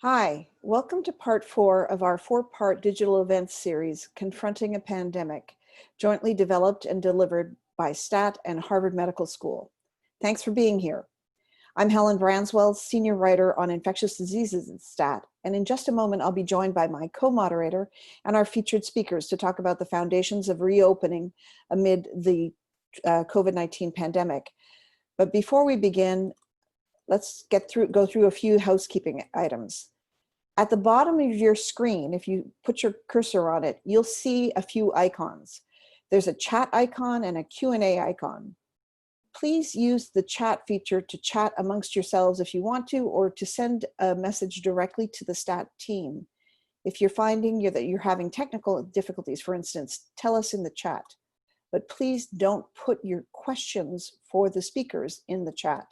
Hi, welcome to part 4 of our 4-part digital events series, Confronting a Pandemic, jointly developed and delivered by STAT and Harvard Medical School. Thanks for being here. I'm Helen Branswell, Senior Writer on Infectious Diseases at STAT, and in just a moment I'll be joined by my co-moderator and our featured speakers to talk about the foundations of reopening amid the COVID-19 pandemic. But before we begin, let's go through a few housekeeping items. At the bottom of your screen, if you put your cursor on it, you'll see a few icons. There's a chat icon and a Q&A icon. Please use the chat feature to chat amongst yourselves if you want to, or to send a message directly to the STAT team. If you're finding that you're having technical difficulties, for instance, tell us in the chat. But please don't put your questions for the speakers in the chat.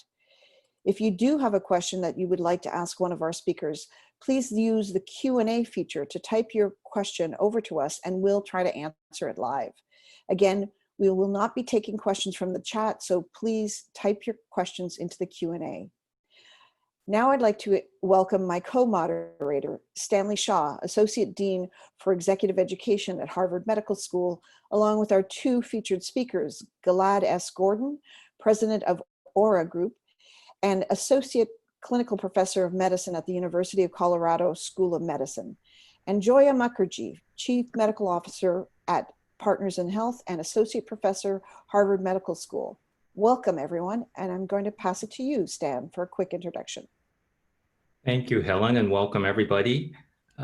If you do have a question that you would like to ask one of our speakers, please use the Q&A feature to type your question over to us and we'll try to answer it live. Again, we will not be taking questions from the chat, so please type your questions into the Q&A. Now I'd like to welcome my co-moderator, Stanley Shaw, Associate Dean for Executive Education at Harvard Medical School, along with our two featured speakers, Gilad S. Gordon, President of Aura Group, and Associate Clinical Professor of Medicine at the University of Colorado School of Medicine, and Joya Mukherjee, Chief Medical Officer at Partners in Health and Associate Professor, Harvard Medical School. Welcome, everyone, and I'm going to pass it to you, Stan, for a quick introduction. Thank you, Helen, and welcome, everybody.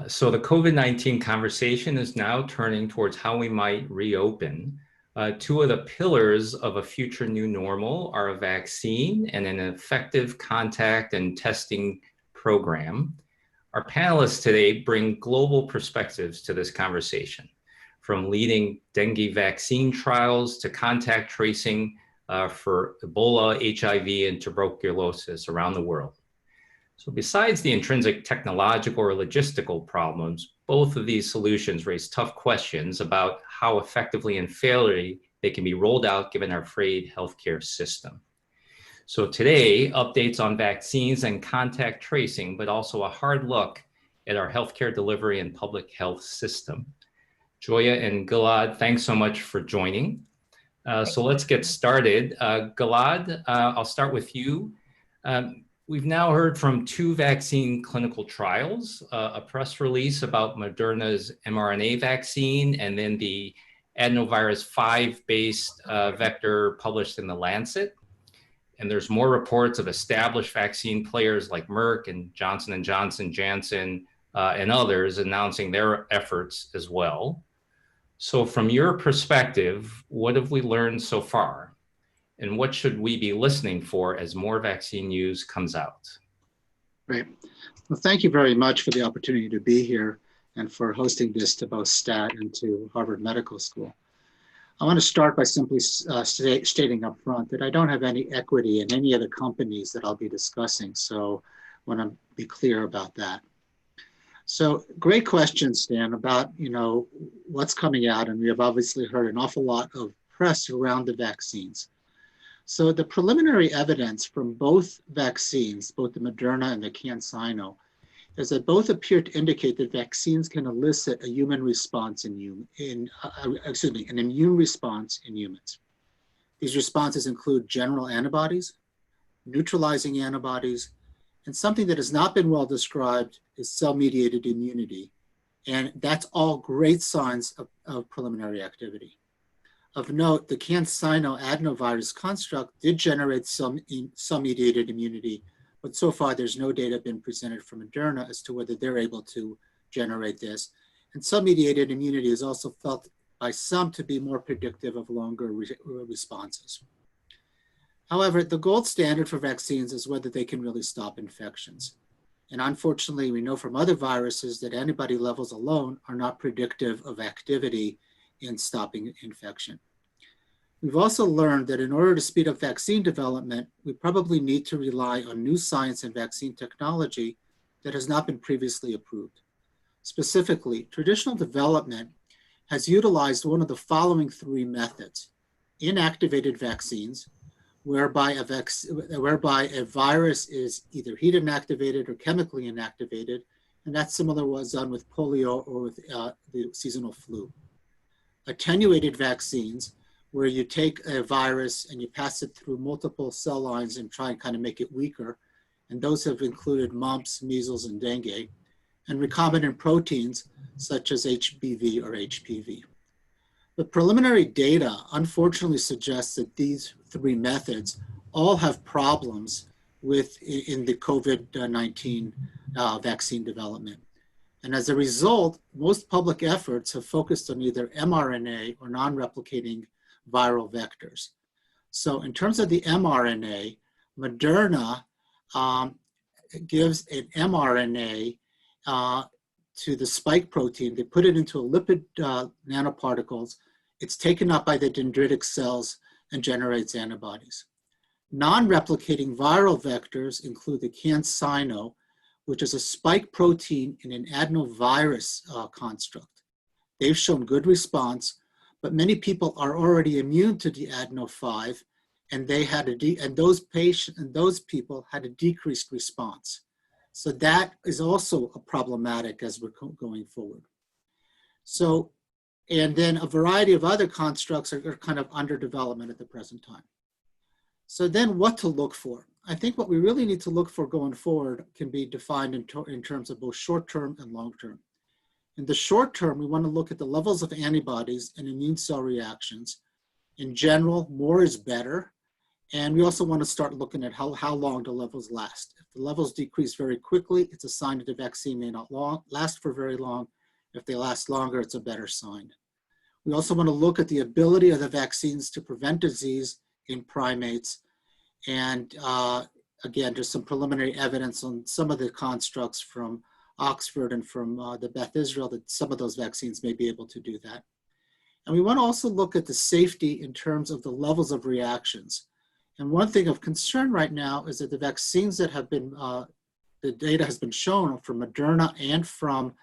So the COVID-19 conversation is now turning towards how we might reopen. Two of the pillars of a future new normal are a vaccine and an effective contact and testing program. Our panelists today bring global perspectives to this conversation, from leading dengue vaccine trials to contact tracing for Ebola, HIV, and tuberculosis around the world. So besides the intrinsic technological or logistical problems, both of these solutions raise tough questions about how effectively and fairly they can be rolled out given our frayed healthcare system. So today, updates on vaccines and contact tracing, but also a hard look at our healthcare delivery and public health system. Joya and Gilad, thanks so much for joining. So let's get started. Gilad, I'll start with you. We've now heard from 2 vaccine clinical trials, a press release about Moderna's mRNA vaccine, and then the adenovirus 5-based vector published in The Lancet. And there's more reports of established vaccine players like Merck and Johnson & Johnson, Janssen, and others announcing their efforts as well. So from your perspective, what have we learned so far? And what should we be listening for as more vaccine news comes out? Great. Well, thank you very much for the opportunity to be here and for hosting this to both STAT and to Harvard Medical School. I want to start by simply stating up front that I don't have any equity in any of the companies that I'll be discussing, so I want to be clear about that. So great question, Stan, about what's coming out, and we have obviously heard an awful lot of press around the vaccines. So the preliminary evidence from both vaccines, both the Moderna and the CanSino, is that both appear to indicate that vaccines can elicit a human response an immune response in humans. These responses include general antibodies, neutralizing antibodies, and something that has not been well described is cell-mediated immunity. And that's all great signs of preliminary activity. Of note, the CanSino adenovirus construct did generate some cell-mediated immunity, but so far there's no data been presented from Moderna as to whether they're able to generate this. And cell-mediated immunity is also felt by some to be more predictive of longer responses. However, the gold standard for vaccines is whether they can really stop infections. And unfortunately, we know from other viruses that antibody levels alone are not predictive of activity in stopping infection. We've also learned that in order to speed up vaccine development, we probably need to rely on new science and vaccine technology that has not been previously approved. Specifically, traditional development has utilized one of the following 3 methods: inactivated vaccines, whereby a virus is either heat inactivated or chemically inactivated, and that's similar to what was done with polio or with the seasonal flu. Attenuated vaccines, where you take a virus and you pass it through multiple cell lines and try and kind of make it weaker, and those have included mumps, measles, and dengue, and recombinant proteins such as HBV or HPV. The preliminary data unfortunately suggests that these three methods all have problems in the COVID-19 vaccine development. And as a result, most public efforts have focused on either mRNA or non-replicating viral vectors. So in terms of the mRNA, Moderna gives an mRNA to the spike protein. They put it into a lipid nanoparticles. It's taken up by the dendritic cells and generates antibodies. Non-replicating viral vectors include the CanSino, which is a spike protein in an adenovirus construct. They've shown good response, but many people are already immune to the adeno5, and those people had a decreased response. So that is also problematic as we're going forward. So, and then a variety of other constructs are kind of under development at the present time. So then what to look for? I think what we really need to look for going forward can be defined in terms of both short-term and long-term. In the short term, we want to look at the levels of antibodies and immune cell reactions. In general, more is better. And we also want to start looking at how long the levels last. If the levels decrease very quickly, it's a sign that the vaccine may not last for very long. If they last longer, it's a better sign. We also want to look at the ability of the vaccines to prevent disease in primates. And again, just some preliminary evidence on some of the constructs from Oxford and from the Beth Israel that some of those vaccines may be able to do that. And we want to also look at the safety in terms of the levels of reactions. And one thing of concern right now is that the vaccines that have been, the data has been shown from Moderna and from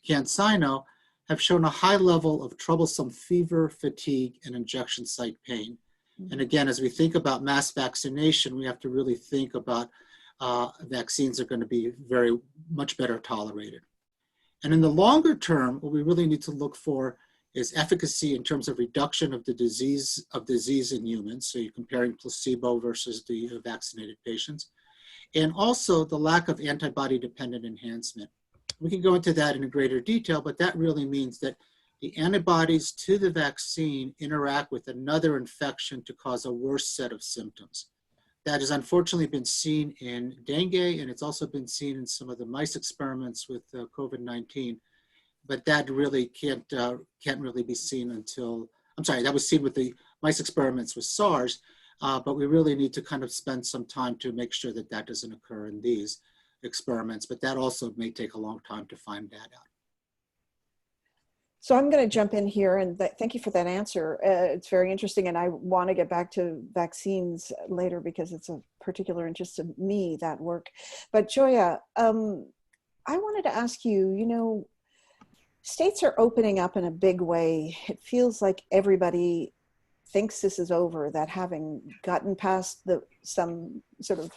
CanSino have shown a high level of troublesome fever, fatigue, and injection site pain. And again, as we think about mass vaccination, we have to really think about vaccines are going to be very much better tolerated. And in the longer term, what we really need to look for is efficacy in terms of reduction of the disease in humans. So you're comparing placebo versus the vaccinated patients. And also the lack of antibody-dependent enhancement. We can go into that in greater detail, but that really means that the antibodies to the vaccine interact with another infection to cause a worse set of symptoms. That has unfortunately been seen in dengue, and it's also been seen in some of the mice experiments with COVID-19. But that really can't really be seen until, that was seen with the mice experiments with SARS, but we really need to kind of spend some time to make sure that that doesn't occur in these experiments, but that also may take a long time to find that out. So I'm going to jump in here, and thank you for that answer. It's very interesting, and I want to get back to vaccines later because it's a particular interest to me, that work. But Joya, I wanted to ask you, states are opening up in a big way. It feels like everybody thinks this is over, that having gotten past some sort of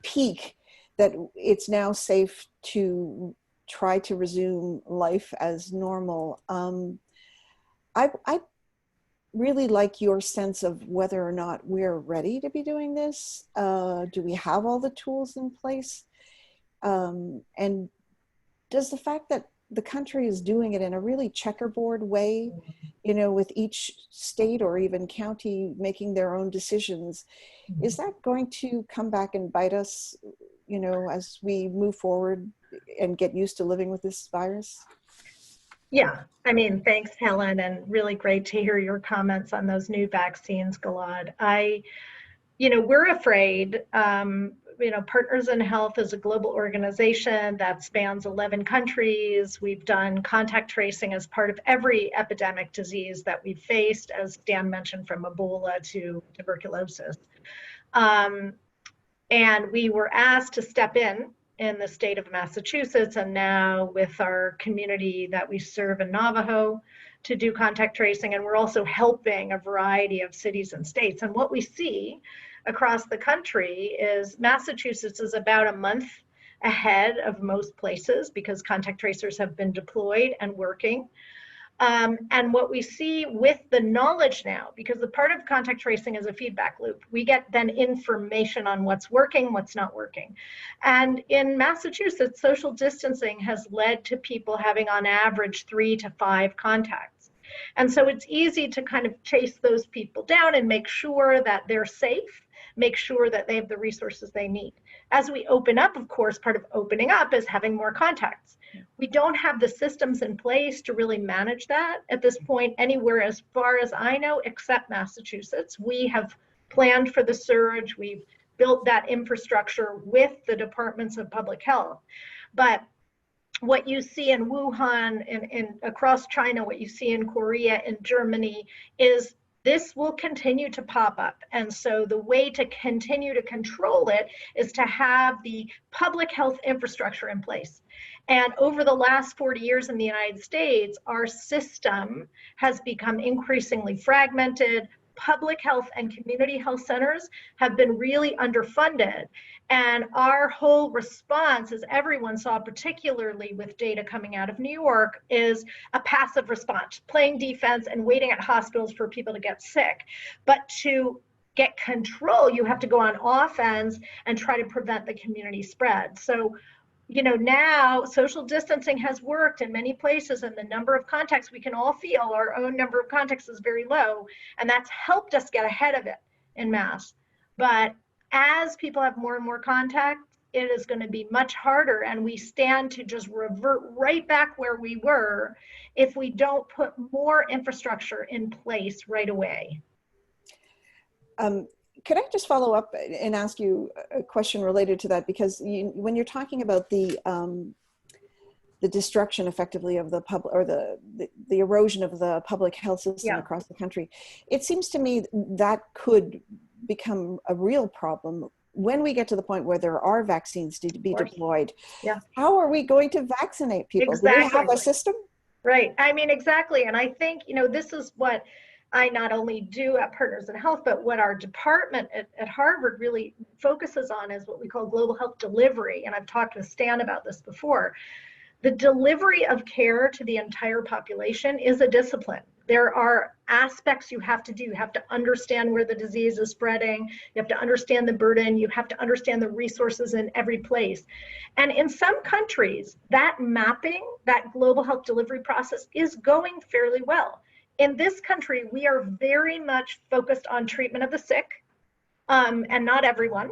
peak, that it's now safe to try to resume life as normal. I really like your sense of whether or not we're ready to be doing this. Do we have all the tools in place? And does the fact that the country is doing it in a really checkerboard way, with each state or even county making their own decisions, is that going to come back and bite us, as we move forward and get used to living with this virus? Yeah, thanks, Helen, and really great to hear your comments on those new vaccines, Gilad. We're afraid. Partners in Health is a global organization that spans 11 countries. We've done contact tracing as part of every epidemic disease that we've faced, as Dan mentioned, from Ebola to tuberculosis. And we were asked to step in the state of Massachusetts, and now with our community that we serve in Navajo, to do contact tracing. And we're also helping a variety of cities and states. And what we see across the country is Massachusetts is about a month ahead of most places because contact tracers have been deployed and working. And what we see with the knowledge now, because the part of contact tracing is a feedback loop, we get then information on what's working, what's not working. And in Massachusetts, social distancing has led to people having on average 3 to 5 contacts. And so it's easy to kind of chase those people down and make sure that they're safe, make sure that they have the resources they need. As we open up, of course, part of opening up is having more contacts. We don't have the systems in place to really manage that at this point anywhere as far as I know, except Massachusetts. We have planned for the surge. We've built that infrastructure with the departments of public health. But what you see in Wuhan and across China, what you see in Korea and Germany is this will continue to pop up. And so the way to continue to control it is to have the public health infrastructure in place. And over the last 40 years in the United States, our system has become increasingly fragmented. Public health and community health centers have been really underfunded. And our whole response, as everyone saw, particularly with data coming out of New York, is a passive response, playing defense and waiting at hospitals for people to get sick. But to get control, you have to go on offense and try to prevent the community spread. So, you know, now social distancing has worked in many places, and the number of contacts we can all feel, our own number of contacts is very low, and that's helped us get ahead of it in mass. But as people have more and more contacts, it is going to be much harder, and we stand to just revert right back where we were if we don't put more infrastructure in place right away. Could I just follow up and ask you a question related to that? Because when you're talking about the destruction effectively of the public, or the erosion of the public health system across the country, it seems to me that could become a real problem when we get to the point where there are vaccines to be deployed. Yeah. How are we going to vaccinate people? Exactly. Do we have a system? Right. I mean, exactly. And I think, you know, this is what I not only do at Partners in Health, but what our department at Harvard really focuses on is what we call global health delivery. And I've talked with Stan about this before. The delivery of care to the entire population is a discipline. There are aspects you have to do. You have to understand where the disease is spreading. You have to understand the burden. You have to understand the resources in every place. And in some countries, that mapping, that global health delivery process is going fairly well. In this country, we are very much focused on treatment of the sick, and not everyone,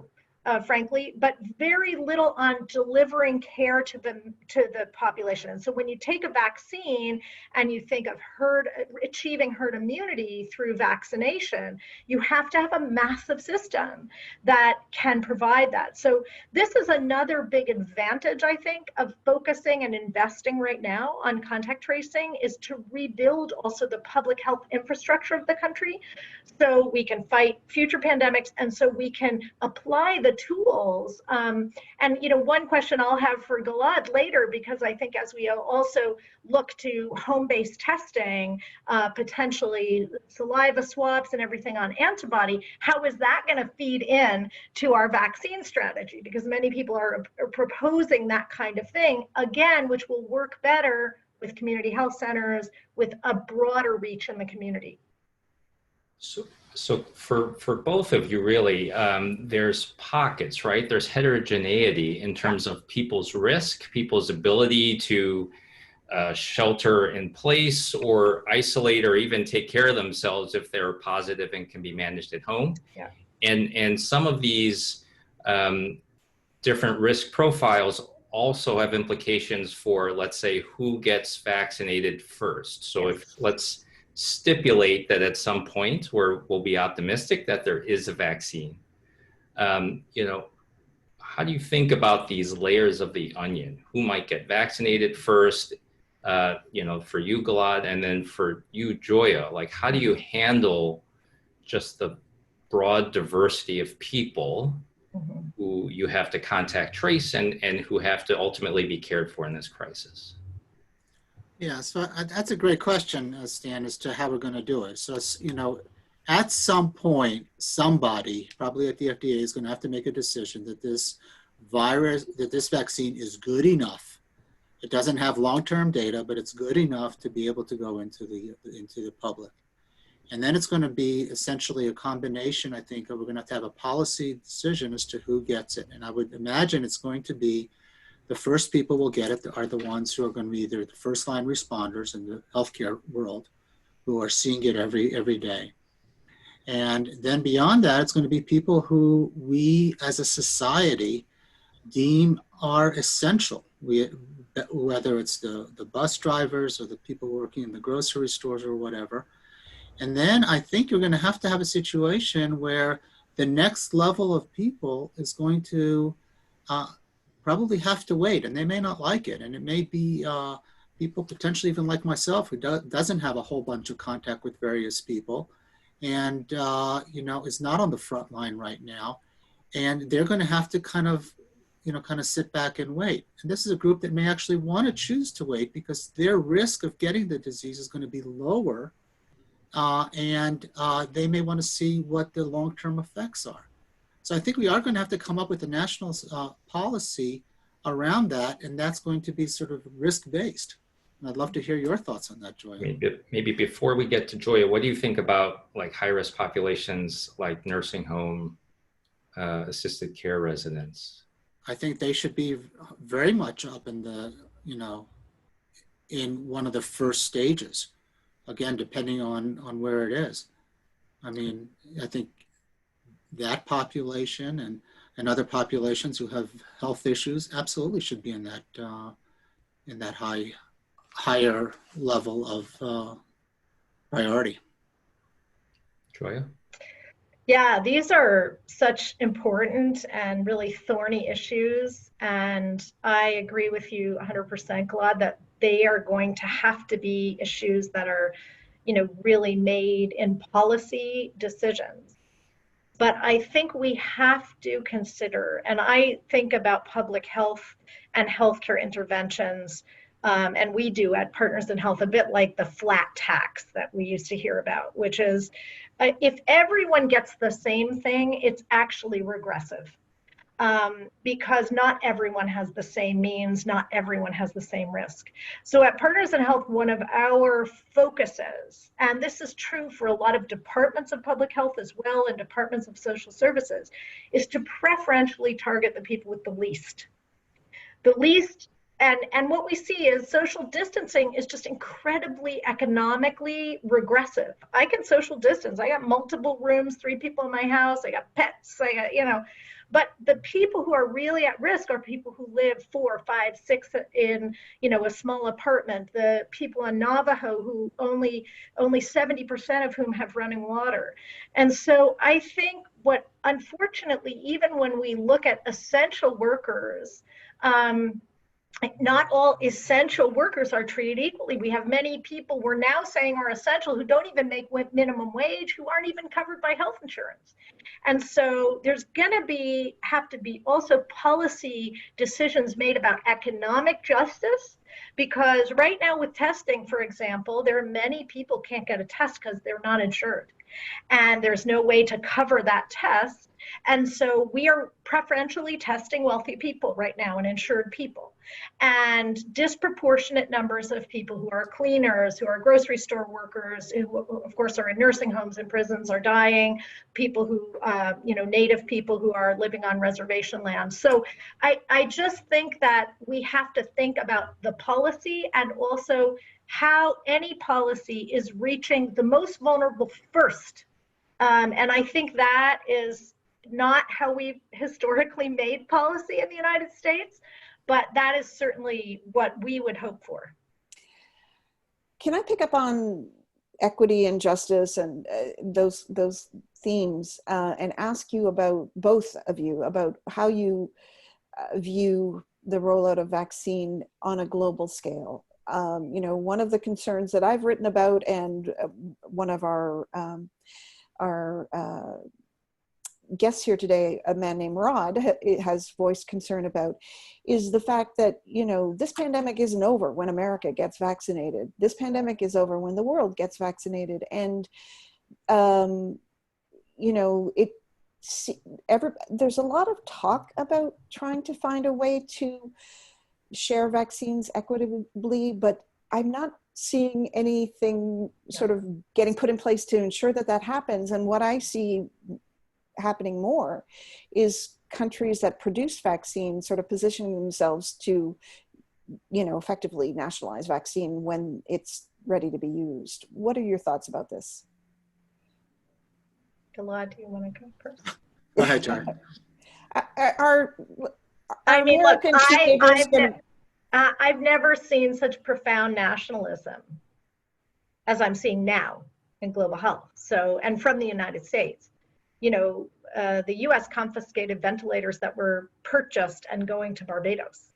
frankly, but very little on delivering care to the population. And so when you take a vaccine and you think of achieving herd immunity through vaccination, you have to have a massive system that can provide that. So this is another big advantage, I think, of focusing and investing right now on contact tracing, is to rebuild also the public health infrastructure of the country so we can fight future pandemics, and so we can apply the tools. And, you know, one question I'll have for Gilad later, because I think as we also look to home-based testing, potentially saliva swabs and everything on antibody, how is that going to feed in to our vaccine strategy? Because many people are proposing that kind of thing, again, which will work better with community health centers, with a broader reach in the community. So for both of you, really, there's pockets, right? There's heterogeneity in terms of people's risk, people's ability to shelter in place or isolate or even take care of themselves if they're positive and can be managed at home. Yeah. And some of these different risk profiles also have implications for, let's say, who gets vaccinated first. So if let's stipulate that at some point we'll be optimistic that there is a vaccine. You know, how do you think about these layers of the onion? Who might get vaccinated first? You know, for you, Gilad, and then for you, Joya, like, how do you handle just the broad diversity of people who you have to contact trace and who have to ultimately be cared for in this crisis? Yeah, so that's a great question, Stan, as to how we're going to do it. So, you know, at some point, somebody, probably at the FDA, is going to have to make a decision that this this vaccine is good enough. It doesn't have long-term data, but it's good enough to be able to go into the public. And then it's going to be essentially a combination, I think, of we're going to have a policy decision as to who gets it. And I would imagine it's going to be the first people will get it are the ones who are going to be either the first line responders in the healthcare world who are seeing it every day. And then beyond that, it's going to be people who we as a society deem are essential. Whether it's the bus drivers or the people working in the grocery stores or whatever. And then I think you're going to have a situation where the next level of people is going to probably have to wait, and they may not like it. And it may be people potentially even like myself who doesn't have a whole bunch of contact with various people and, is not on the front line right now. And they're going to have to kind of sit back and wait. And this is a group that may actually want to choose to wait because their risk of getting the disease is going to be lower. And they may want to see what the long-term effects are. So I think we are going to have to come up with a national policy around that, and that's going to be sort of risk-based. And I'd love to hear your thoughts on that, Joya. Maybe before we get to Joya, what do you think about like high-risk populations like nursing home, assisted care residents? I think they should be very much up in the, in one of the first stages. Again, depending on where it is. I mean, I think that population and other populations who have health issues absolutely should be in that higher level of priority. Joya? Yeah, these are such important and really thorny issues. And I agree with you 100%, Gilad, that they are going to have to be issues that are, really made in policy decisions. But I think we have to consider, and I think about public health and healthcare interventions, and we do at Partners in Health a bit like the flat tax that we used to hear about, which is if everyone gets the same thing, it's actually regressive. Because not everyone has the same means, not everyone has the same risk. So at Partners in Health, one of our focuses, and this is true for a lot of departments of public health as well and departments of social services, is to preferentially target the people with the least. The least, and what we see is social distancing is just incredibly economically regressive. I can social distance. I got multiple rooms, 3 people in my house, I got pets, but the people who are really at risk are people who live 4, 5, 6 in, a small apartment. The people in Navajo who only 70% of whom have running water. And so I think what, unfortunately, even when we look at essential workers, not all essential workers are treated equally. We have many people we're now saying are essential who don't even make minimum wage, who aren't even covered by health insurance. And so there's going to have to be also policy decisions made about economic justice, because right now with testing, for example, there are many people can't get a test because they're not insured. And there's no way to cover that test. And so we are preferentially testing wealthy people right now and insured people. And disproportionate numbers of people who are cleaners, who are grocery store workers, who of course are in nursing homes and prisons are dying, people who, Native people who are living on reservation land. So I just think that we have to think about the policy and also how any policy is reaching the most vulnerable first. And I think that is not how we've historically made policy in the United States, but that is certainly what we would hope for. Can I pick up on equity and justice and those themes and ask you about, both of you, about how you view the rollout of vaccine on a global scale? One of the concerns that I've written about, and one of our guests here today, a man named Rod, has voiced concern about, is the fact that, this pandemic isn't over when America gets vaccinated. This pandemic is over when the world gets vaccinated. And, there's a lot of talk about trying to find a way to share vaccines equitably, but I'm not seeing anything sort of getting put in place to ensure that that happens. And what I see happening more is countries that produce vaccines sort of positioning themselves to, effectively nationalize vaccine when it's ready to be used. What are your thoughts about this? Gilad, do you want to go first? Go ahead, Joy. I mean, look, American I've never seen such profound nationalism as I'm seeing now in global health. So, and from the United States, the US confiscated ventilators that were purchased and going to Barbados,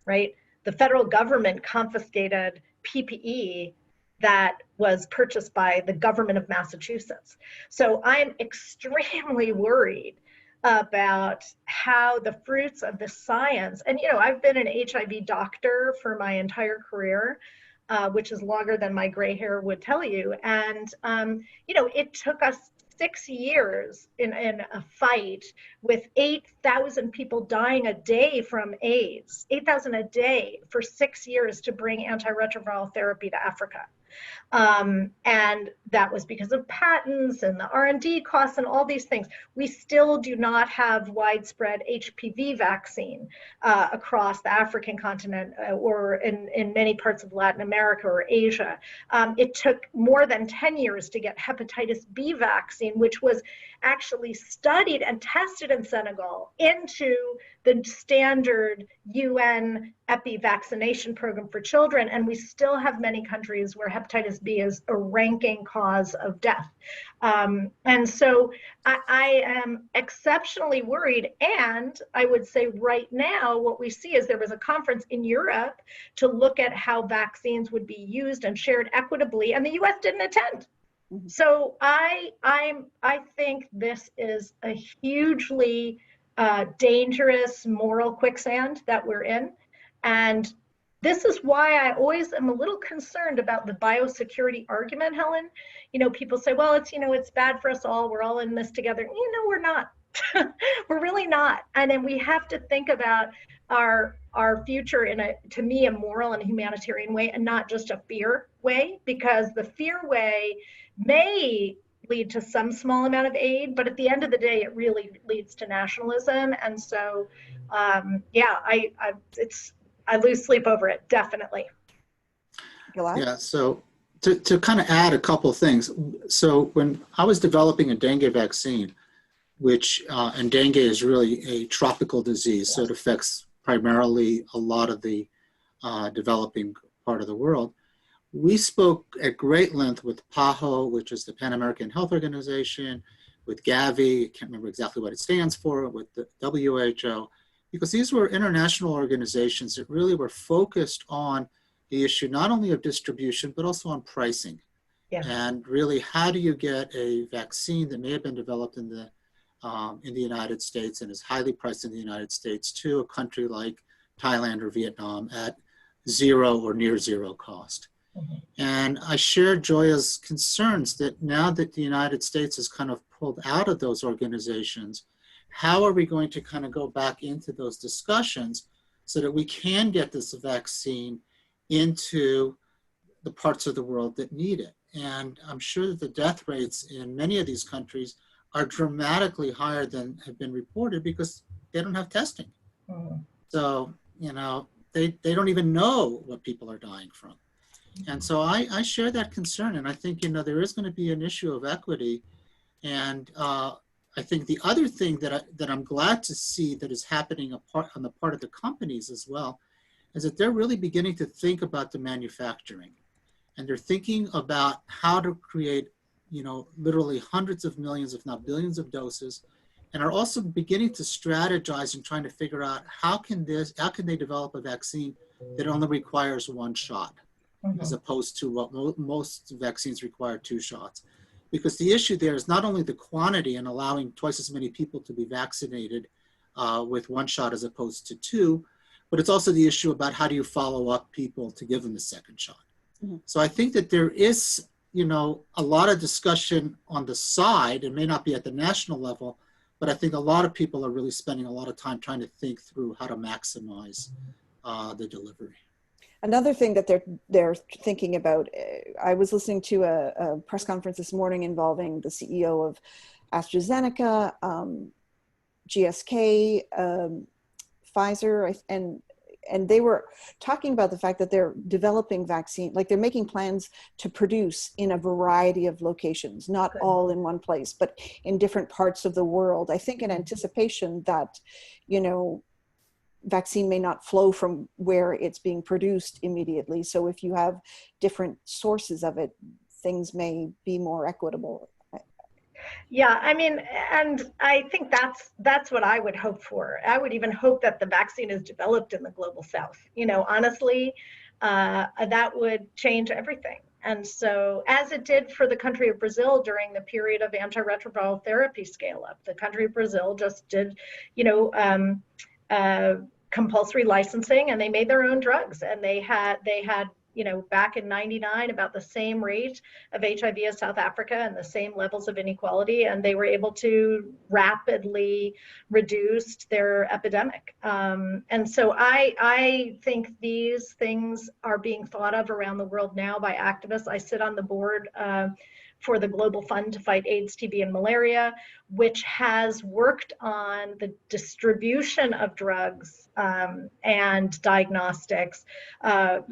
right? The federal government confiscated PPE that was purchased by the government of Massachusetts. So I'm extremely worried about how the fruits of the science, and I've been an HIV doctor for my entire career, which is longer than my gray hair would tell you. And, it took us 6 years in a fight with 8,000 people dying a day from AIDS, 8,000 a day for 6 years to bring antiretroviral therapy to Africa. And that was because of patents and the R&D costs and all these things. We still do not have widespread HPV vaccine across the African continent or in many parts of Latin America or Asia. It took more than 10 years to get hepatitis B vaccine, which was actually studied and tested in Senegal into the standard UN epi vaccination program for children. And we still have many countries where hepatitis B is a ranking cause of death. And so I am exceptionally worried. And I would say right now, what we see is there was a conference in Europe to look at how vaccines would be used and shared equitably, and the US didn't attend. So I think this is a hugely dangerous moral quicksand that we're in. And this is why I always am a little concerned about the biosecurity argument, Helen. People say, well, it's bad for us all. We're all in this together. We're not. We're really not. And then we have to think about our future in to me, a moral and humanitarian way, and not just a fear way, because the fear way may lead to some small amount of aid, but at the end of the day, it really leads to nationalism. And so, I lose sleep over it, definitely. Yeah, so to kind of add a couple of things. So when I was developing a dengue vaccine, which, and dengue is really a tropical disease, so it affects primarily a lot of the developing part of the world. We spoke at great length with PAHO, which is the Pan American Health Organization, with Gavi, I can't remember exactly what it stands for, with the WHO, because these were international organizations that really were focused on the issue not only of distribution, but also on pricing. Yeah. And really, how do you get a vaccine that may have been developed in the United States and is highly priced in the United States to a country like Thailand or Vietnam at zero or near zero cost. Mm-hmm. And I share Joya's concerns that now that the United States has kind of pulled out of those organizations, how are we going to kind of go back into those discussions so that we can get this vaccine into the parts of the world that need it? And I'm sure that the death rates in many of these countries are dramatically higher than have been reported because they don't have testing. Mm-hmm. So, they don't even know what people are dying from. And so I share that concern, and I think, there is going to be an issue of equity. And I think the other thing that I'm glad to see that is happening on the part of the companies as well is that they're really beginning to think about the manufacturing. And they're thinking about how to create, literally hundreds of millions, if not billions of doses, and are also beginning to strategize and trying to figure out how can they develop a vaccine that only requires one shot, Mm-hmm. as opposed to what most vaccines require 2 shots. Because the issue there is not only the quantity and allowing twice as many people to be vaccinated with 1 shot as opposed to 2, but it's also the issue about how do you follow up people to give them the 2nd shot. Mm-hmm. So I think that there is, a lot of discussion on the side, it may not be at the national level, but I think a lot of people are really spending a lot of time trying to think through how to maximize the delivery. Another thing that they're thinking about, I was listening to a press conference this morning involving the CEO of AstraZeneca, GSK, Pfizer, and they were talking about the fact that they're developing vaccine, like they're making plans to produce in a variety of locations, not all in one place, but in different parts of the world. I think in anticipation that, vaccine may not flow from where it's being produced immediately. So if you have different sources of it, things may be more equitable. Yeah, I mean, and I think that's what I would hope for. I would even hope that the vaccine is developed in the global south. Honestly, that would change everything. And so, as it did for the country of Brazil during the period of antiretroviral therapy scale up, the country of Brazil just did, compulsory licensing, and they made their own drugs, and they had back in 99 about the same rate of HIV as South Africa and the same levels of inequality, and they were able to rapidly reduce their epidemic. And so I think these things are being thought of around the world now by activists. I sit on the board for the Global Fund to Fight AIDS, TB, and Malaria, which has worked on the distribution of drugs and diagnostics,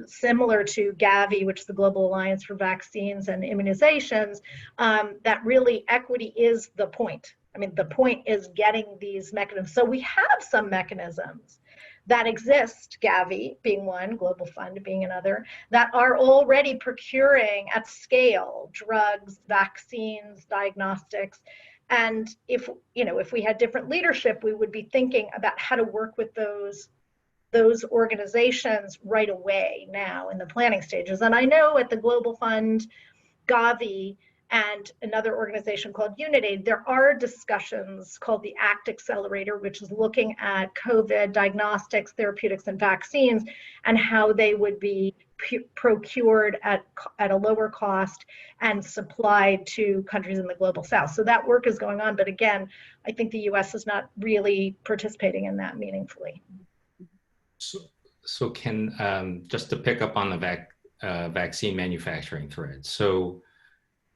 similar to Gavi, which is the Global Alliance for Vaccines and Immunizations, that really equity is the point. I mean, the point is getting these mechanisms. So we have some mechanisms that exist, Gavi being one, Global Fund being another, that are already procuring at scale drugs, vaccines, diagnostics. And if we had different leadership, we would be thinking about how to work with those organizations right away now in the planning stages. And I know at the Global Fund, Gavi, and another organization called Unitaid, there are discussions called the ACT Accelerator, which is looking at COVID diagnostics, therapeutics, and vaccines, and how they would be procured at a lower cost and supplied to countries in the global south. So that work is going on. But again, I think the US is not really participating in that meaningfully. So Ken, just to pick up on the vaccine manufacturing thread. So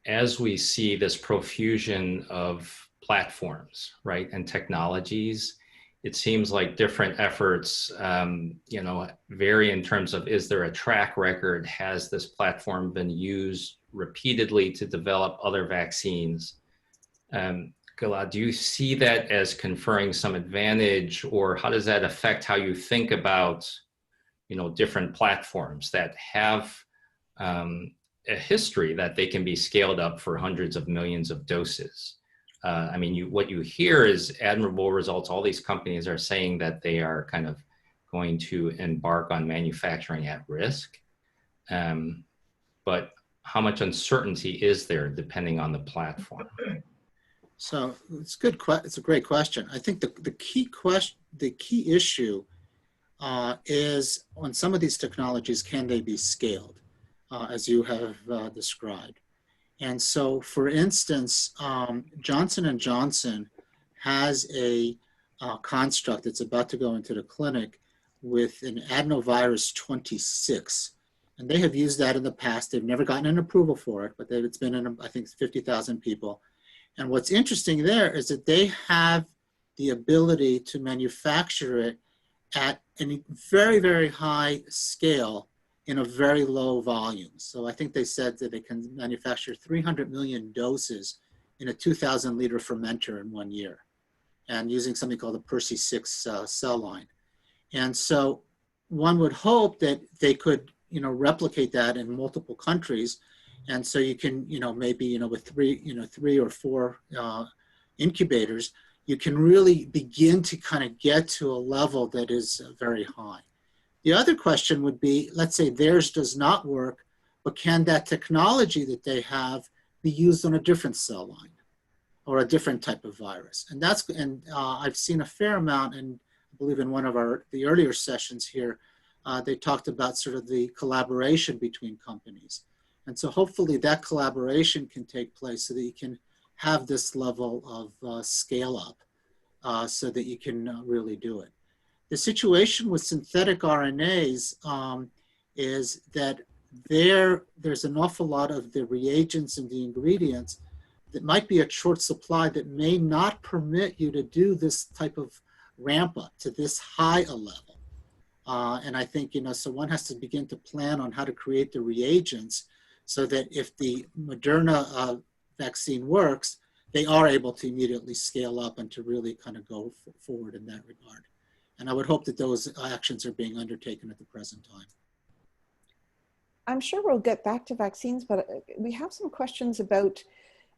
as we see this profusion of platforms, right, and technologies, it seems like different efforts, vary in terms of, is there a track record? Has this platform been used repeatedly to develop other vaccines? Gilad, do you see that as conferring some advantage, or how does that affect how you think about, different platforms that have a history that they can be scaled up for hundreds of millions of doses? What you hear is admirable results. All these companies are saying that they are kind of going to embark on manufacturing at risk. But how much uncertainty is there depending on the platform? So it's good. It's a great question. I think the key issue is on some of these technologies, can they be scaled, as you have described? And so, for instance, Johnson & Johnson has a construct that's about to go into the clinic with an adenovirus 26. And they have used that in the past. They've never gotten an approval for it, but it's been in, I think, 50,000 people. And what's interesting there is that they have the ability to manufacture it at a very, very high scale in a very low volume. So I think they said that they can manufacture 300 million doses in a 2,000 liter fermenter in 1 year, and using something called the Percy 6 cell line. And so one would hope that they could, replicate that in multiple countries. And so you can, maybe, with three or four incubators, you can really begin to kind of get to a level that is very high. The other question would be, let's say theirs does not work, but can that technology that they have be used on a different cell line or a different type of virus? And I've seen a fair amount, and I believe in one of the earlier sessions here, they talked about sort of the collaboration between companies. And so hopefully that collaboration can take place so that you can have this level of scale up so that you can really do it. The situation with synthetic RNAs is that there's an awful lot of the reagents and the ingredients that might be a short supply that may not permit you to do this type of ramp up to this high a level. And I think, so one has to begin to plan on how to create the reagents so that if the Moderna vaccine works, they are able to immediately scale up and to really kind of go forward in that regard. And I would hope that those actions are being undertaken at the present time. I'm sure we'll get back to vaccines, but we have some questions about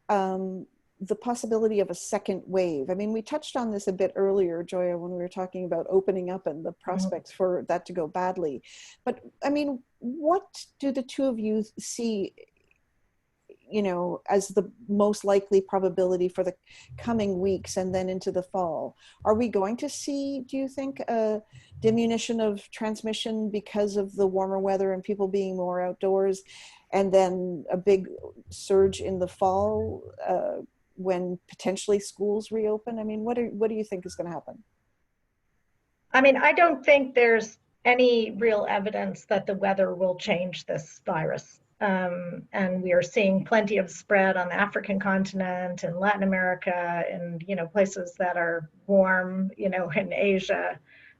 the possibility of a second wave. I mean, we touched on this a bit earlier, Joya, when we were talking about opening up and the prospects for that to go badly. But I mean, what do the two of you see, as the most likely probability for the coming weeks and then into the fall? Are we going to see, do you think, a diminution of transmission because of the warmer weather and people being more outdoors, and then a big surge in the fall when potentially schools reopen? I mean, what do you think is going to happen? I mean, I don't think there's any real evidence that the weather will change this virus. And we are seeing plenty of spread on the African continent and Latin America and, places that are warm, in Asia,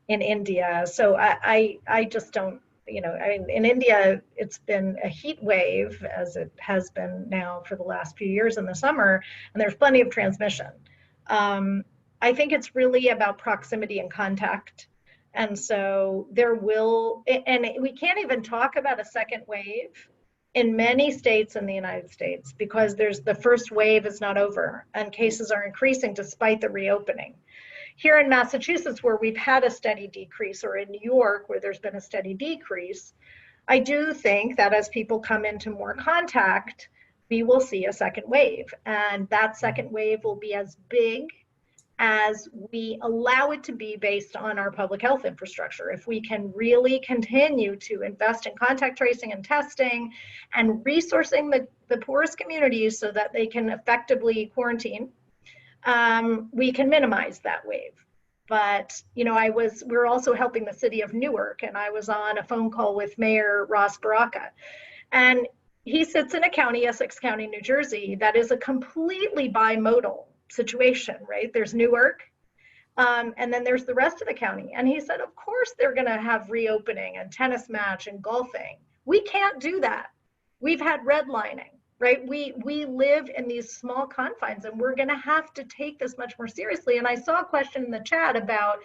in India. So I just don't, in India, it's been a heat wave, as it has been now for the last few years in the summer, and there's plenty of transmission. I think it's really about proximity and contact. And so there will, and we can't even talk about a second wave in many states in the United States because the first wave is not over and cases are increasing despite the reopening. Here in Massachusetts, where we've had a steady decrease, or in New York, where there's been a steady decrease, I do think that as people come into more contact, we will see a second wave. And that second wave will be as big as we allow it to be based on our public health infrastructure. If we can really continue to invest in contact tracing and testing and resourcing the poorest communities so that they can effectively quarantine, we can minimize that wave. But, we're also helping the city of Newark, and I was on a phone call with Mayor Ross Baraka. And he sits in a county, Essex County, New Jersey, that is a completely bimodal situation, right? There's Newark, and then there's the rest of the county. And he said, of course, they're going to have reopening and tennis match and golfing. We can't do that. We've had redlining, right? We live in these small confines, and we're going to have to take this much more seriously. And I saw a question in the chat about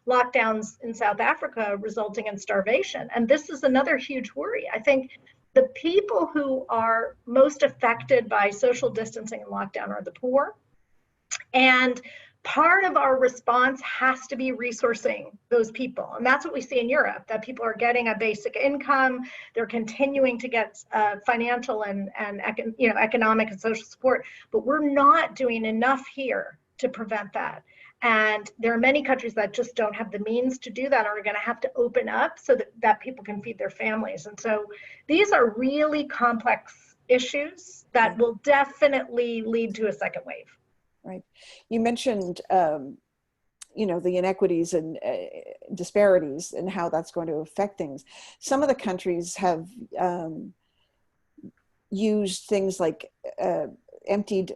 lockdowns in South Africa resulting in starvation. And this is another huge worry. I think the people who are most affected by social distancing and lockdown are the poor. And part of our response has to be resourcing those people. And that's what we see in Europe, that people are getting a basic income. They're continuing to get financial and economic and social support, but we're not doing enough here to prevent that. And there are many countries that just don't have the means to do that, or are going to have to open up so that people can feed their families. And so these are really complex issues that will definitely lead to a second wave. Right. You mentioned, the inequities and disparities and how that's going to affect things. Some of the countries have used things like emptied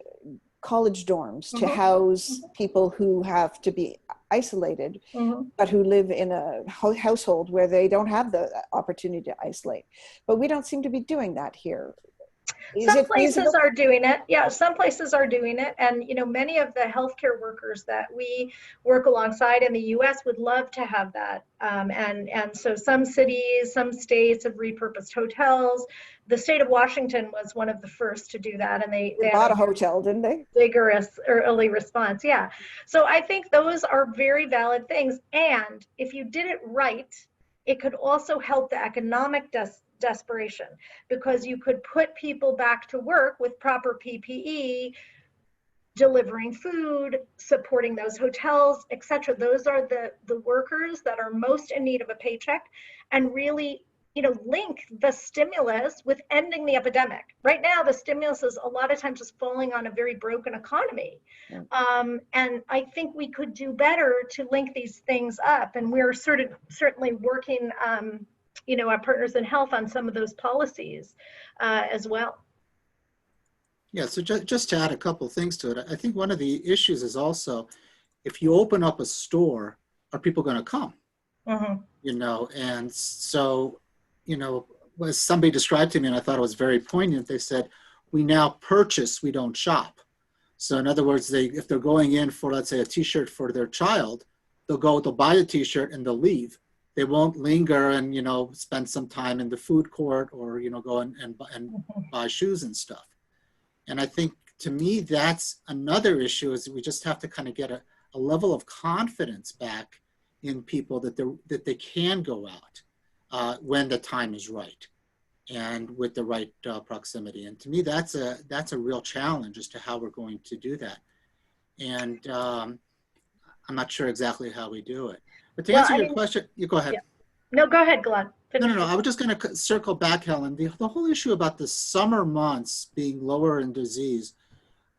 college dorms to house people who have to be isolated, but who live in a household where they don't have the opportunity to isolate. But we don't seem to be doing that here. Some places are doing it. Yeah, some places are doing it. And, many of the healthcare workers that we work alongside in the U.S. would love to have that. And so some cities, some states have repurposed hotels. The state of Washington was one of the first to do that. And they bought a hotel, didn't they? Vigorous early response. Yeah. So I think those are very valid things. And if you did it right, it could also help the economic desperation, because you could put people back to work with proper PPE, delivering food, supporting those hotels, etc. Those are the workers that are most in need of a paycheck, and really link the stimulus with ending the epidemic. Right now, the stimulus is a lot of times just falling on a very broken economy. Yeah. And I think we could do better to link these things up. And we're certainly working, our Partners in Health on some of those policies as well. Yeah, so just to add a couple of things to it, I think one of the issues is also, if you open up a store, are people going to come? Mm-hmm. And so, as somebody described to me, and I thought it was very poignant, they said, we now purchase, we don't shop. So in other words, if they're going in for, let's say, a t-shirt for their child, they'll buy a t-shirt and they'll leave. They won't linger and, spend some time in the food court or, go and buy shoes and stuff. And I think, to me, that's another issue, is we just have to kind of get a level of confidence back in people that they can go out when the time is right and with the right proximity. And to me, that's a real challenge as to how we're going to do that. And I'm not sure exactly how we do it. But to answer your question, you go ahead. Yeah. No, go ahead, Glenn. No. I was just going to circle back, Helen. The whole issue about the summer months being lower in disease,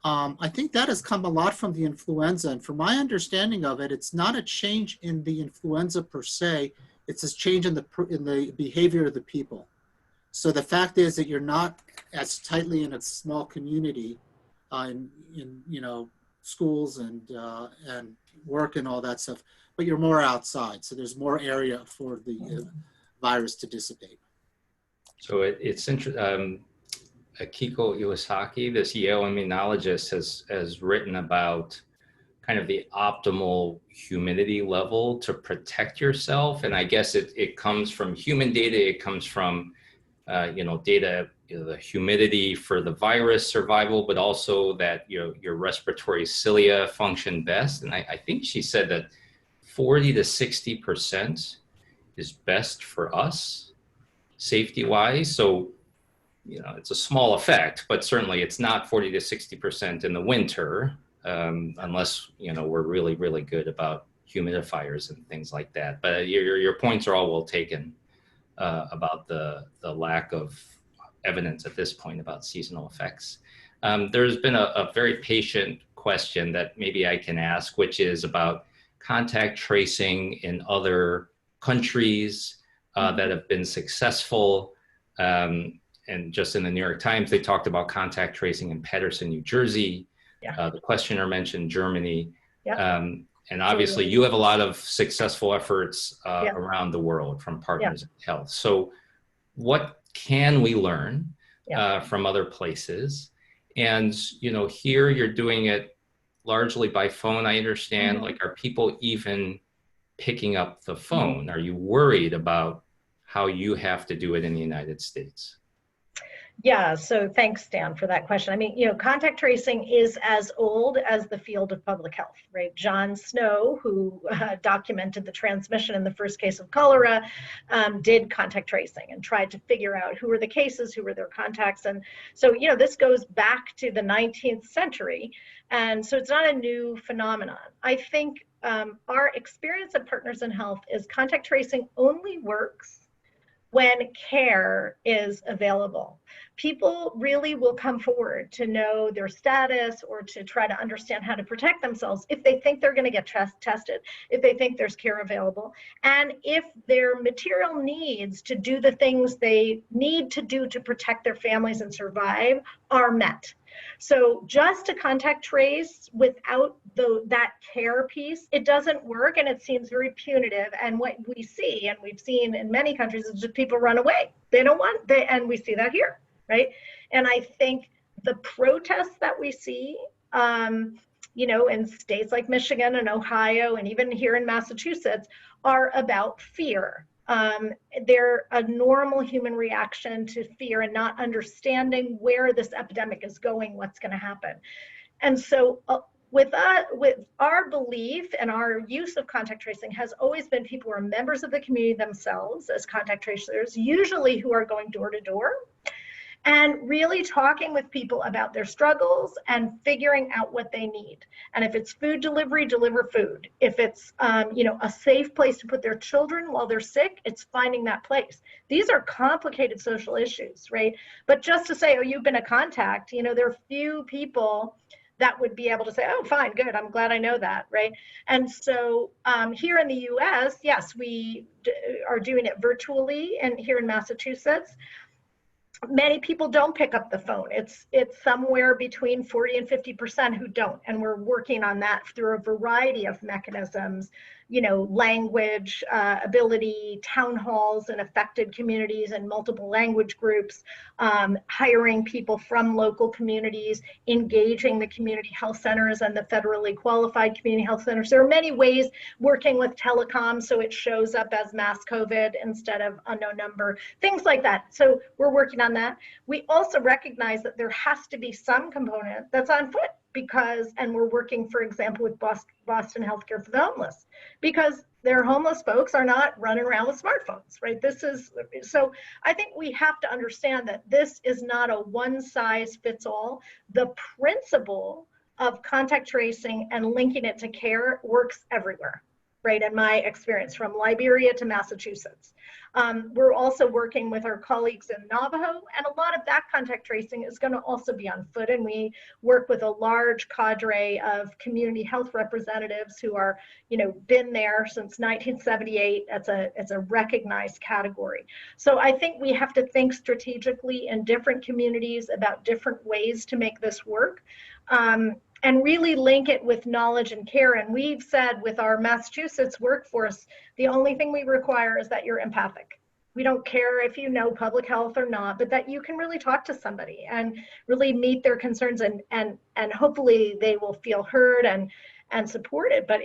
I think that has come a lot from the influenza. And from my understanding of it, it's not a change in the influenza per se. It's a change in the behavior of the people. So the fact is that you're not as tightly in a small community in schools and work and all that stuff, but you're more outside. So there's more area for the virus to dissipate. So it's interesting. Akiko Iwasaki, this Yale immunologist, has written about kind of the optimal humidity level to protect yourself. And I guess it comes from human data. It comes from, data, the humidity for the virus survival, but also that your respiratory cilia function best. And I think she said that 40 to 60% is best for us safety-wise. So, it's a small effect, but certainly it's not 40 to 60% in the winter, unless, we're really, really good about humidifiers and things like that. But your points are all well taken about the lack of evidence at this point about seasonal effects. There's been a very patient question that maybe I can ask, which is about contact tracing in other countries that have been successful. And just in the New York Times, they talked about contact tracing in Paterson, New Jersey. Yeah. The questioner mentioned Germany. Yeah. And obviously you have a lot of successful efforts around the world from Partners in Health. So what can we learn from other places? And, here you're doing it largely by phone, I understand. Mm-hmm. Like, are people even picking up the phone? Mm-hmm. Are you worried about how you have to do it in the United States? Yeah, so thanks, Dan, for that question. I mean, contact tracing is as old as the field of public health, right? John Snow, who documented the transmission in the first case of cholera, did contact tracing and tried to figure out who were the cases, who were their contacts. And so, this goes back to the 19th century. And so it's not a new phenomenon. I think our experience at Partners in Health is contact tracing only works when care is available. People really will come forward to know their status or to try to understand how to protect themselves if they think they're going to get tested, if they think there's care available, and if their material needs to do the things they need to do to protect their families and survive are met. So just to contact trace without that care piece, it doesn't work, and it seems very punitive. And what we see, and we've seen in many countries, is just people run away. They don't want, and we see that here, right? And I think the protests that we see, in states like Michigan and Ohio, and even here in Massachusetts, are about fear. They're a normal human reaction to fear and not understanding where this epidemic is going, what's going to happen. And so with our belief and our use of contact tracing has always been people who are members of the community themselves as contact tracers, usually who are going door to door. and really talking with people about their struggles and figuring out what they need. And if it's food delivery, deliver food. If it's a safe place to put their children while they're sick, it's finding that place. These are complicated social issues, right? But just to say, oh, you've been a contact, there are few people that would be able to say, oh, fine, good, I'm glad I know that, right? And so here in the US, yes, we are doing it virtually, and here in Massachusetts, many people don't pick up the phone. It's somewhere between 40 and 50% who don't. And we're working on that through a variety of mechanisms, language, ability, town halls in affected communities and multiple language groups, hiring people from local communities, engaging the community health centers and the federally qualified community health centers. There are many ways, working with telecom so it shows up as mass COVID instead of unknown number, things like that. So we're working on that. We also recognize that there has to be some component that's on foot and we're working, for example, with Boston Healthcare for the Homeless, because their homeless folks are not running around with smartphones, right? So I think we have to understand that this is not a one size fits all. The principle of contact tracing and linking it to care works everywhere, right? In my experience, from Liberia to Massachusetts. We're also working with our colleagues in Navajo, and a lot of that contact tracing is going to also be on foot. And we work with a large cadre of community health representatives who are, been there since 1978. It's a recognized category. So I think we have to think strategically in different communities about different ways to make this work. And really link it with knowledge and care. And we've said with our Massachusetts workforce, the only thing we require is that you're empathic. We don't care if you know public health or not, but that you can really talk to somebody and really meet their concerns, and hopefully they will feel heard and supported. But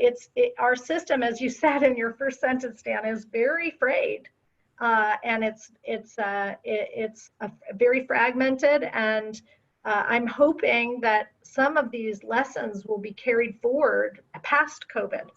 our system, as you said in your first sentence, Dan, is very frayed. And it's very fragmented, and I'm hoping that some of these lessons will be carried forward past COVID.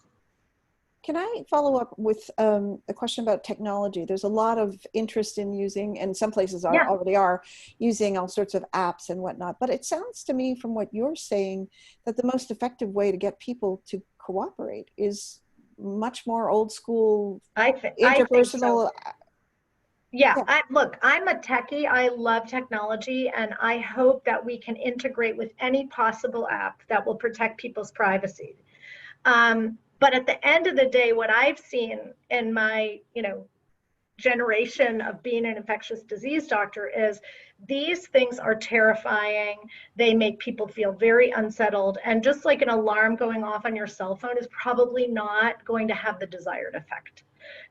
Can I follow up with a question about technology? There's a lot of interest in using, and some places already are, using all sorts of apps and whatnot. But it sounds to me from what you're saying that the most effective way to get people to cooperate is much more old school, interpersonal. I think so. Yeah, I'm a techie. I love technology, and I hope that we can integrate with any possible app that will protect people's privacy. But at the end of the day, what I've seen in my, generation of being an infectious disease doctor is these things are terrifying. They make people feel very unsettled. And just like an alarm going off on your cell phone is probably not going to have the desired effect.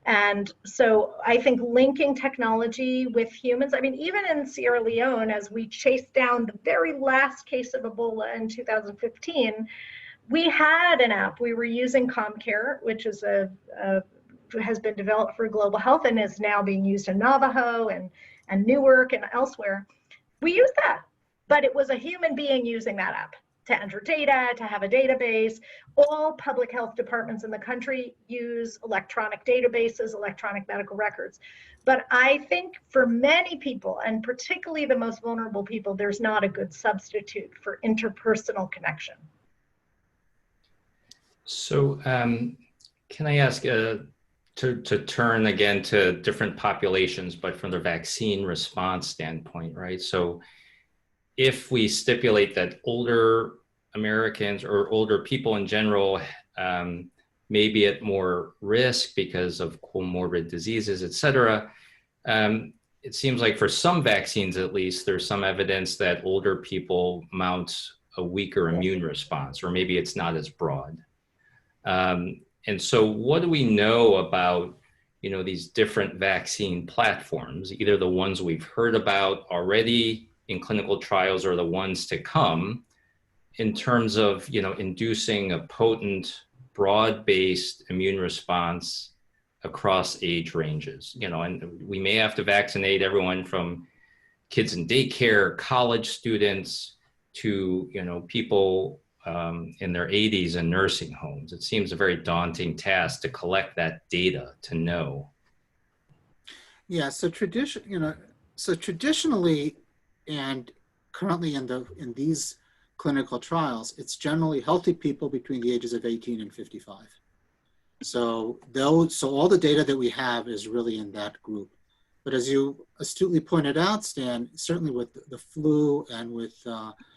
And so I think linking technology with humans, even in Sierra Leone, as we chased down the very last case of Ebola in 2015, we had an app. We were using ComCare, which is has been developed for global health and is now being used in Navajo and Newark and elsewhere. We used that, but it was a human being using that app to enter data, to have a database. All public health departments in the country use electronic databases, electronic medical records. But I think for many people, and particularly the most vulnerable people, there's not a good substitute for interpersonal connection. So can I ask to turn again to different populations, but from the vaccine response standpoint, right? So if we stipulate that older Americans or older people in general may be at more risk because of comorbid diseases, et cetera, it seems like for some vaccines, at least, there's some evidence that older people mount a weaker immune response, or maybe it's not as broad. And so what do we know about, these different vaccine platforms, either the ones we've heard about already in clinical trials or the ones to come, in terms of, inducing a potent, broad-based immune response across age ranges, and we may have to vaccinate everyone from kids in daycare, college students, to, people in their 80s in nursing homes. It seems a very daunting task to collect that data to know. Yeah, so traditionally, And currently in these clinical trials, it's generally healthy people between the ages of 18 and 55. So all the data that we have is really in that group. But as you astutely pointed out, Stan, certainly with the flu and with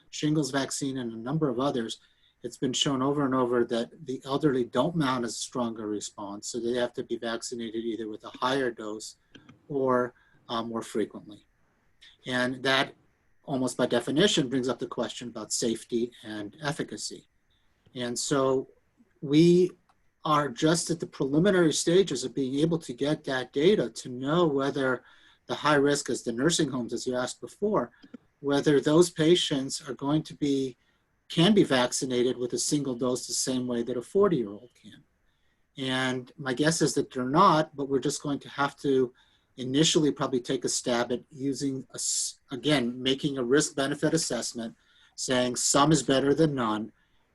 shingles vaccine and a number of others, it's been shown over and over that the elderly don't mount as strong a response. So they have to be vaccinated either with a higher dose or more frequently. And that almost by definition brings up the question about safety and efficacy. And so we are just at the preliminary stages of being able to get that data to know whether the high risk, as the nursing homes, as you asked before, whether those patients are going to can be vaccinated with a single dose the same way that a 40-year-old can. And my guess is that they're not, but we're just going to have to initially probably take a stab at using, again, making a risk-benefit assessment, saying some is better than none,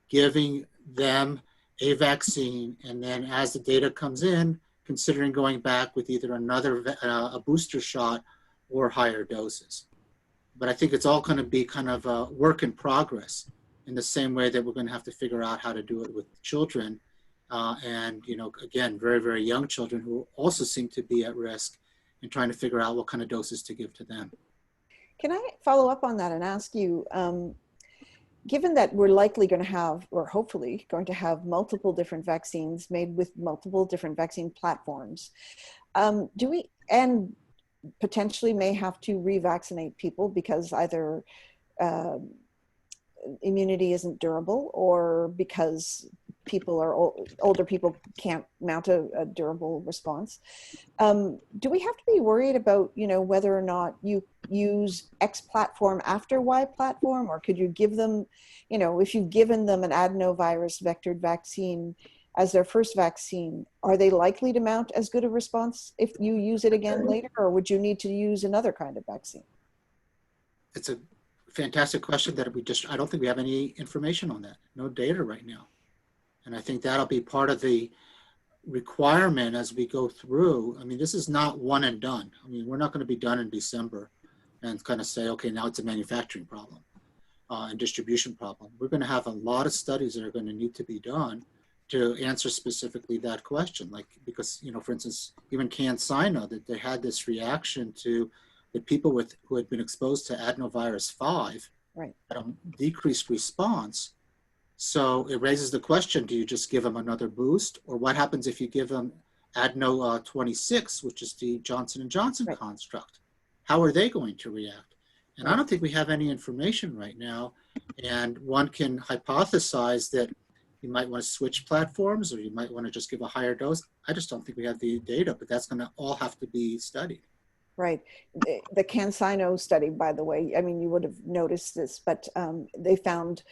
giving them a vaccine, and then as the data comes in, considering going back with either a booster shot or higher doses. But I think it's all going to be kind of a work in progress in the same way that we're going to have to figure out how to do it with children. And, again, very, very young children who also seem to be at risk, and trying to figure out what kind of doses to give to them. Can I follow up on that and ask you, given that we're likely going to have, or hopefully going to have, multiple different vaccines made with multiple different vaccine platforms, do we, and potentially may have to revaccinate people because either immunity isn't durable or because older people can't mount a durable response. Do we have to be worried about, whether or not you use X platform after Y platform, or could you give them, if you've given them an adenovirus vectored vaccine as their first vaccine, are they likely to mount as good a response if you use it again later, or would you need to use another kind of vaccine? It's a fantastic question that I don't think we have any information on that, no data right now. And I think that'll be part of the requirement as we go through. I mean, this is not one and done. I mean, we're not going to be done in December and kind of say, okay, now it's a manufacturing problem and distribution problem. We're going to have a lot of studies that are going to need to be done to answer specifically that question. Like, because, for instance, even CanSino, that they had this reaction to the people who had been exposed to adenovirus 5, right, had a decreased response. So it raises the question, do you just give them another boost? Or what happens if you give them Adeno 26, which is the Johnson & Johnson right, construct? How are they going to react? And right. I don't think we have any information right now. And one can hypothesize that you might want to switch platforms, or you might want to just give a higher dose. I just don't think we have the data, but that's going to all have to be studied. Right. The CanSino study, by the way, I mean, you would have noticed this, but they found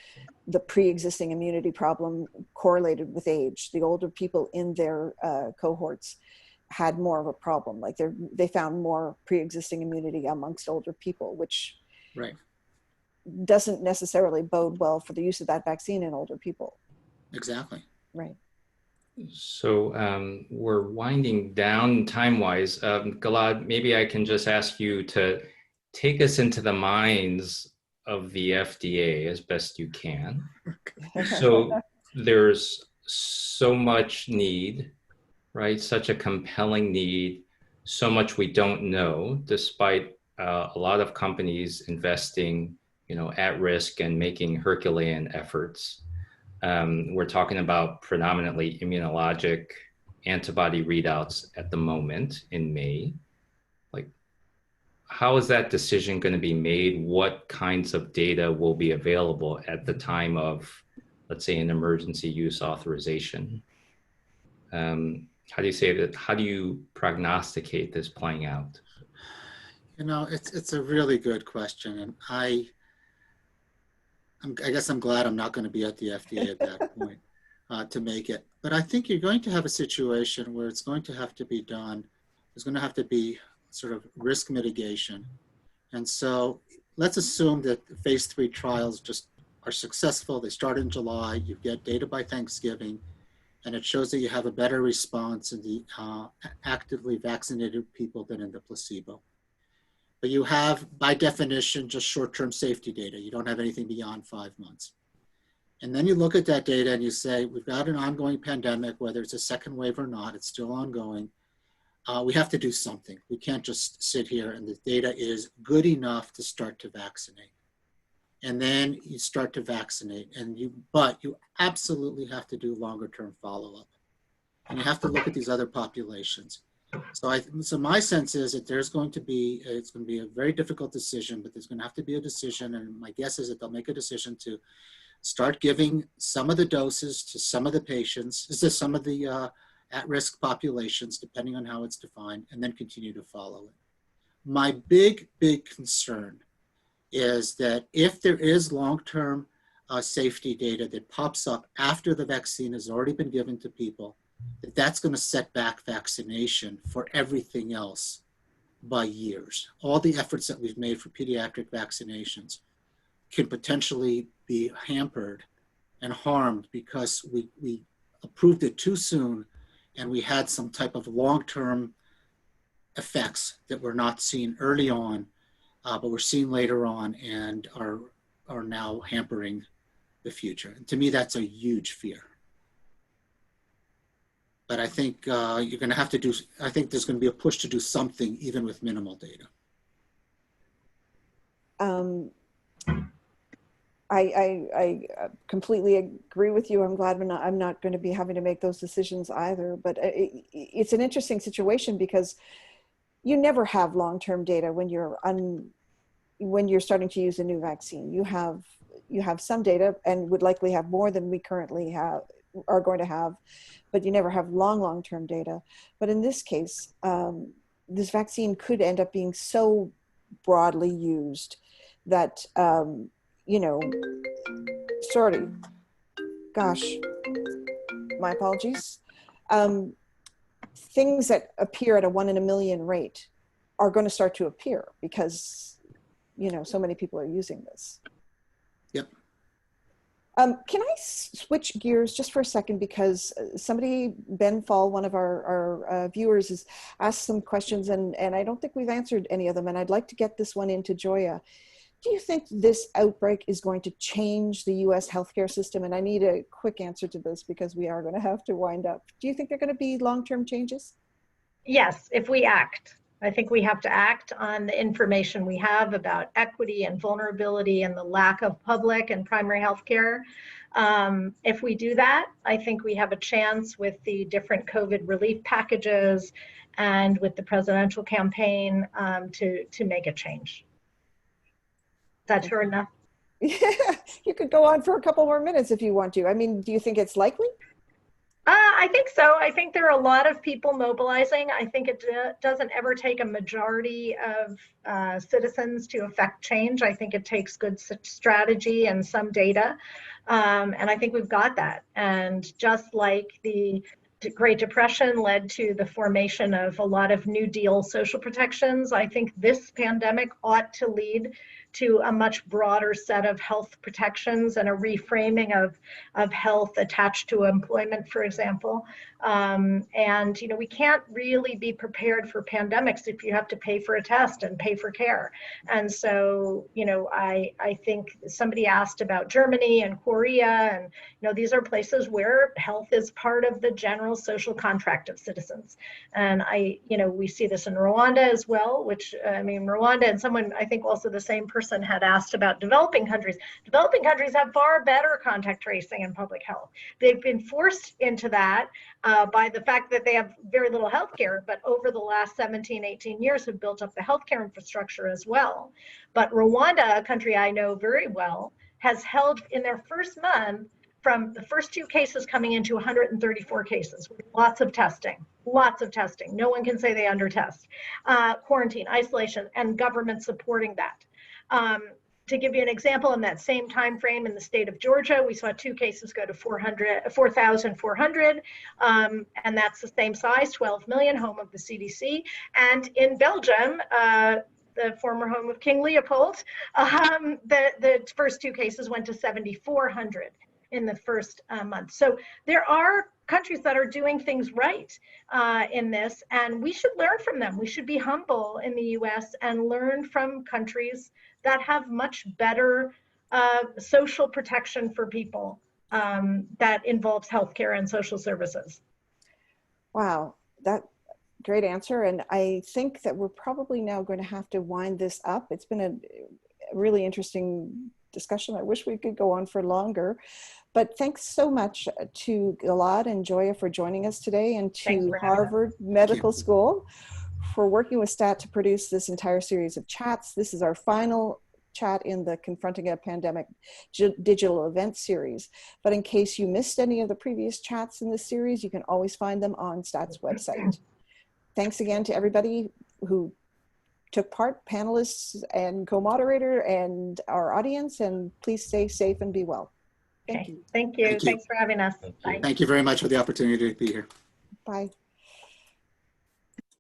the pre-existing immunity problem correlated with age. The older people in their cohorts had more of a problem. Like they found more pre-existing immunity amongst older people, which right, doesn't necessarily bode well for the use of that vaccine in older people. Exactly. Right. So we're winding down time-wise. Gilad, maybe I can just ask you to take us into the minds of the FDA as best you can. So there's so much need, right? Such a compelling need, so much we don't know, despite a lot of companies investing, at risk and making Herculean efforts. We're talking about predominantly immunologic antibody readouts at the moment in May. Like, how is that decision going to be made? What kinds of data will be available at the time of, let's say, an emergency use authorization? How do you say that? How do you prognosticate this playing out? It's a really good question. And I guess I'm glad I'm not going to be at the FDA at that point to make it. But I think you're going to have a situation where it's going to have to be done. There's going to have to be sort of risk mitigation. And so let's assume that the phase 3 trials just are successful. They start in July. You get data by Thanksgiving, and it shows that you have a better response in the actively vaccinated people than in the placebo. but you have, by definition, just short-term safety data. You don't have anything beyond 5 months. And then you look at that data and you say, we've got an ongoing pandemic, whether it's a second wave or not, it's still ongoing. We have to do something. We can't just sit here and the data is good enough to start to vaccinate. And then you start to vaccinate, but you absolutely have to do longer term follow-up. And you have to look at these other populations. So my sense is that it's going to be a very difficult decision, but there's going to have to be a decision. And my guess is that they'll make a decision to start giving some of the doses to some of the patients, to some of the at-risk populations, depending on how it's defined, and then continue to follow it. My big concern is that if there is long-term safety data that pops up after the vaccine has already been given to people, that's going to set back vaccination for everything else by years. All the efforts that we've made for pediatric vaccinations can potentially be hampered and harmed because we approved it too soon and we had some type of long-term effects that were not seen early on, but were seen later on and are now hampering the future. And to me, that's a huge fear. But I think you're going to have to do, I think there's going to be a push to do something even with minimal data. I completely agree with you. I'm glad I'm not going to be having to make those decisions either. But it's an interesting situation because you never have long-term data when you're starting to use a new vaccine. You have some data and would likely have more than we currently are going to have, but you never have long-term data. But in this case, this vaccine could end up being so broadly used that sorry, gosh, my apologies. Things that appear at a 1 in a million rate are going to start to appear because, so many people are using this. Yep. Can I switch gears just for a second because Ben Fall, one of our viewers, has asked some questions and I don't think we've answered any of them, and I'd like to get this one into Joya. Do you think this outbreak is going to change the U.S. healthcare system? And I need a quick answer to this because we are going to have to wind up. Do you think there are going to be long-term changes? Yes, if we act. I think we have to act on the information we have about equity and vulnerability and the lack of public and primary healthcare. If we do that, I think we have a chance with the different COVID relief packages and with the presidential campaign to make a change. Is that true enough? Yeah, you could go on for a couple more minutes if you want to. I mean, do you think it's likely? I think so. I think there are a lot of people mobilizing. I think it doesn't ever take a majority of citizens to affect change. I think it takes good strategy and some data. And I think we've got that. And just like the Great Depression led to the formation of a lot of New Deal social protections, I think this pandemic ought to lead to a much broader set of health protections and a reframing of health attached to employment, for example. And we can't really be prepared for pandemics if you have to pay for a test and pay for care. And so, I think somebody asked about Germany and Korea, and these are places where health is part of the general social contract of citizens. And we see this in Rwanda as well, which Rwanda, and someone, I think also the same person had asked about developing countries. Developing countries have far better contact tracing and public health. They've been forced into that by the fact that they have very little healthcare, but over the last 17, 18 years have built up the healthcare infrastructure as well. But Rwanda, a country I know very well, has held in their first month from the first 2 cases coming into 134 cases, with lots of testing. No one can say they under-test. Quarantine, isolation, and government supporting that. To give you an example, in that same time frame in the state of Georgia, we saw 2 cases go to 4,400, and that's the same size, 12 million, home of the CDC. And in Belgium, the former home of King Leopold, the first 2 cases went to 7,400 in the first month. So there are countries that are doing things right in this, and we should learn from them. We should be humble in the US and learn from countries that have much better social protection for people that involves healthcare and social services. Wow, that great answer. And I think that we're probably now going to have to wind this up. It's been a really interesting discussion. I wish we could go on for longer, but thanks so much to Gilad and Joya for joining us today, and to Harvard Medical School for working with STAT to produce this entire series of chats. This is our final chat in the Confronting a Pandemic digital event series. But in case you missed any of the previous chats in this series, you can always find them on STAT's website. Thanks again to everybody who took part, panelists and co-moderator and our audience, and please stay safe and be well. Thank you. Thank you. Thank you. Thanks for having us. Thank you. Bye. Thank you very much for the opportunity to be here. Bye.